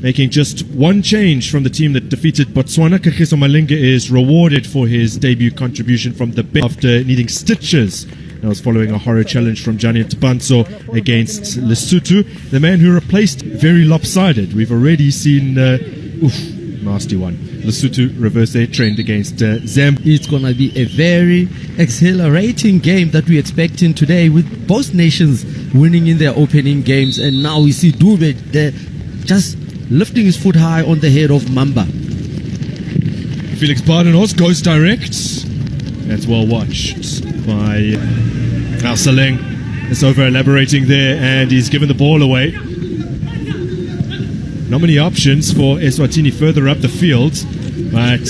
Making just one change from the team that defeated Botswana. Kagiso Malinga is rewarded for his debut contribution from the bench after needing stitches. That was following a horror challenge from Gianni Tabanso against Lesotho. The man who replaced very lopsided. We've already seen, nasty one. Lesotho reverse their trend against Zambia. It's going to be a very exhilarating game that we're expecting today, with both nations winning in their opening games. And now we see Dube there just lifting his foot high on the head of Mamba. Felix Bardenos goes direct. That's well watched by Saleng. It's over elaborating there, and he's given the ball away. Not many options for Eswatini further up the field, but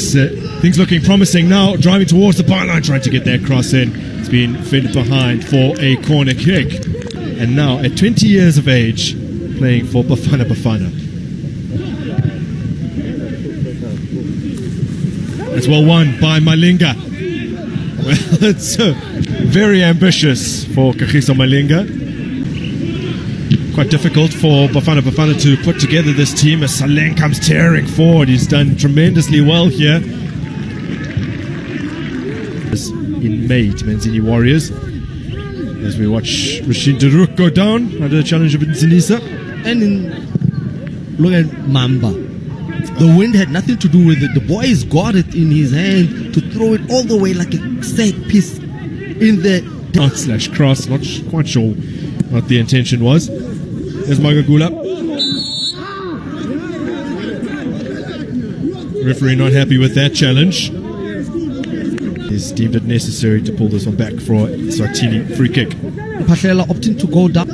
things looking promising now. Driving towards the byline, trying to get that cross in. It's been fed behind for a corner kick. And now, at 20 years of age, playing for BAFANA. It's well won by Malinga. Well, it's very ambitious for Kagiso Malinga. Quite difficult for BAFANA to put together this team as Saleng comes tearing forward. He's done tremendously well here. In May, Manzini Warriors. As we watch Rashid Daruk go down under the challenge of Nzinisa. And look at Mamba. The wind had nothing to do with it. The boy's got it in his hand to throw it all the way like a set piece in the / cross. Not quite sure what the intention was. There's Magagula. Referee not happy with that challenge. He's deemed it necessary to pull this one back for Eswatini. Free kick. Pashela opting to go down.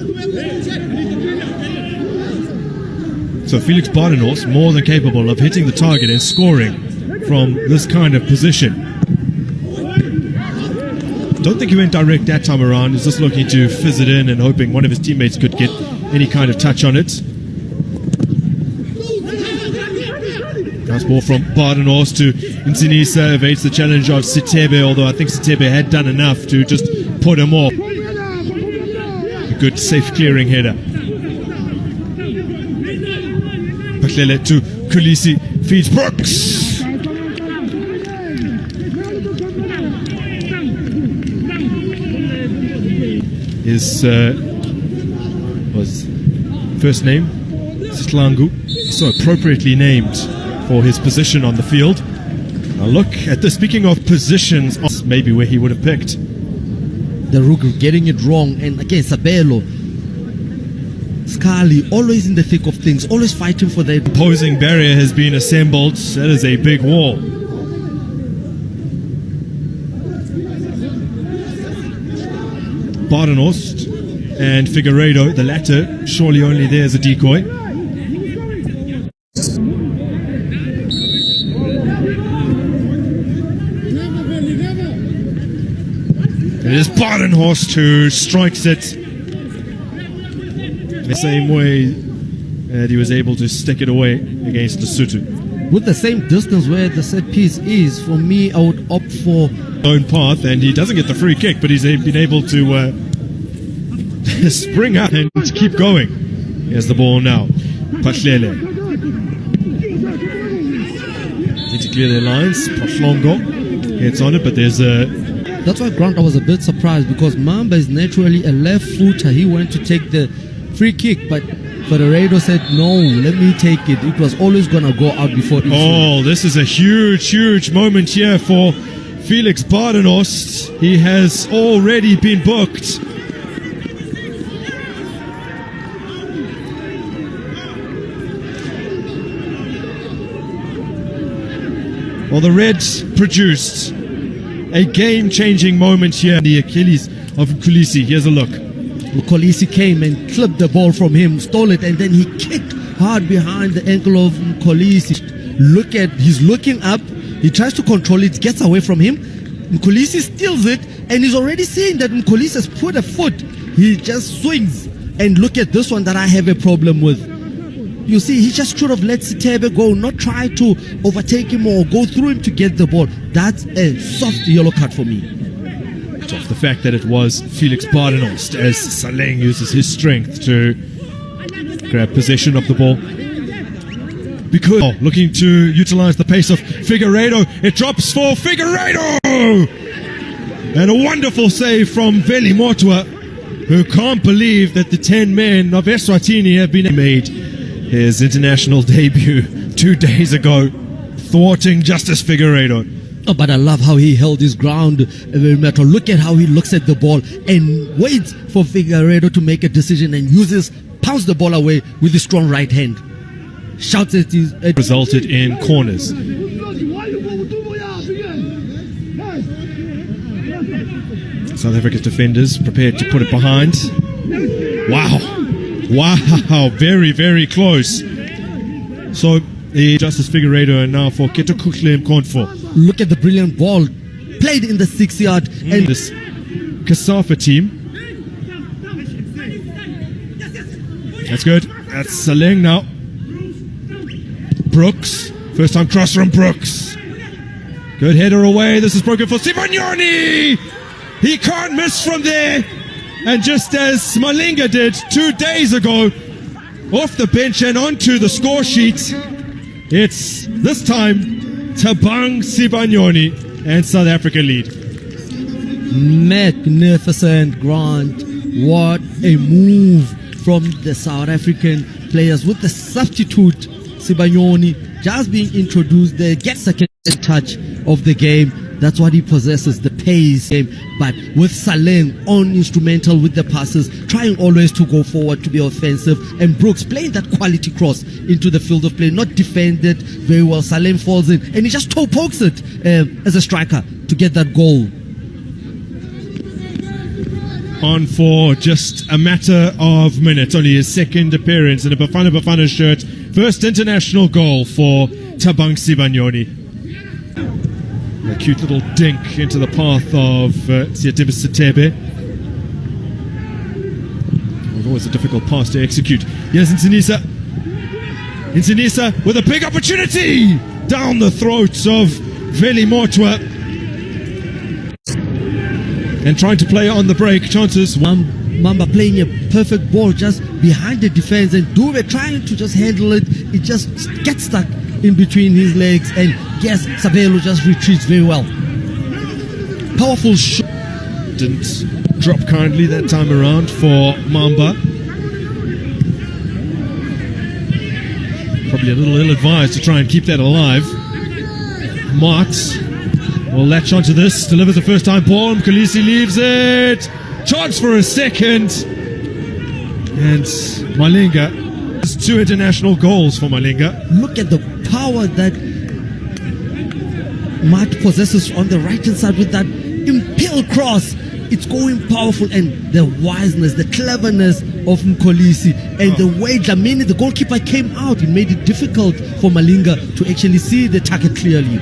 So Felix Bardenos more than capable of hitting the target and scoring from this kind of position. Don't think he went direct that time around. He's just looking to fizz it in and hoping one of his teammates could get any kind of touch on it. Nice ball from Bardenos to Nzinisa, evades the challenge of Sitebe, although I think Sitebe had done enough to just put him off. A good safe clearing header. Paklele to Kulisi, feeds Brooks. His was first name Sitlangu, so appropriately named for his position on the field. Now look at this. Speaking of positions, maybe where he would have picked. The Rugu getting it wrong, and again Sabelo, Scully always in the thick of things, always fighting for the opposing barrier has been assembled. That is a big wall. Bardenos and Figueiredo, the latter surely only there as a decoy. It is Bardenos who strikes it the same way that he was able to stick it away against Lesotho. With the same distance where the set piece is, for me, I would opt for own path, and he doesn't get the free kick, but he's been able to spring up and keep going. Here's the ball now. Patlele. Need to clear their lines. Patlongo gets on it, but there's a... That's why, Grant, I was a bit surprised, because Mamba is naturally a left footer. He went to take the free kick, but Figueiredo said, no, let me take it. It was always going to go out before it. Oh, this is a huge moment here for Felix Bardenos. He has already been booked. Well, the Reds produced a game-changing moment here. The Achilles of Kulisi. Here's a look. Kulisi came and clipped the ball from him, stole it, and then he kicked hard behind the ankle of Kulisi. Look at, he's looking up. He tries to control it, gets away from him. Kulisi steals it, and he's already seeing that Kulisi has put a foot. He just swings. And look at this one that I have a problem with. You see, he just should have let Sitebe go, not try to overtake him or go through him to get the ball. That's a soft yellow card for me. Off the fact that it was Felix Bardenos as Saleng uses his strength to grab possession of the ball. because looking to utilize the pace of Figueiredo. It drops for Figueiredo! And a wonderful save from Veli Motwa, who can't believe that the 10 men of Eswatini have been made his international debut 2 days ago, thwarting Justice Figueiredo. Oh, but I love how he held his ground. Look at how he looks at the ball and waits for Figueiredo to make a decision and pounds the ball away with his strong right hand. Shouts at his... Resulted in corners. South Africa's defenders prepared to put it behind. Wow. Wow. Very, very close. So, Justice Figueiredo and now for Keto Kukle Mkonfo. Look at the brilliant ball played in the 6 yard. And this Cosafa team. That's good. That's Saleng now. Brooks. First time cross from Brooks. Good header away. This is broken for Sibanyoni. He can't miss from there. And just as Malinga did 2 days ago, off the bench and onto the score sheet, it's this time Thabang Sibanyoni and South Africa lead. Magnificent, Grant. What a move from the South African players with the substitute Sibanyoni just being introduced there. Gets second touch of the game. That's what he possesses, the pace game. But with Saleng on instrumental with the passes, trying always to go forward to be offensive, and Brooks playing that quality cross into the field of play, not defended very well. Saleng falls in and he just toe pokes it as a striker to get that goal. On for just a matter of minutes, only his second appearance in a BAFANA shirt. First international goal for Thabang Sibanyoni. A cute little dink into the path of Siatebe Sitebe. Always a difficult pass to execute. Here's Nsinisa. Nsinisa with a big opportunity down the throats of Veli Motwa. And trying to play on the break. Chances. Mamba playing a perfect ball just behind the defense, and Dube trying to just handle it. It just gets stuck in between his legs, and yes, Sabelo just retreats very well. Powerful shot. Didn't drop kindly that time around for Mamba. Probably a little ill-advised to try and keep that alive. Marks will latch onto this, delivers the first time ball, Mkolisi leaves it. Chance for a second. And Malinga. 2 international goals for Malinga. Look at the power that Matt possesses on the right hand side with that impale cross. It's going powerful, and the wiseness, the cleverness of Mkolisi, and the way Dlamini, the goalkeeper, came out, it made it difficult for Malinga to actually see the target clearly.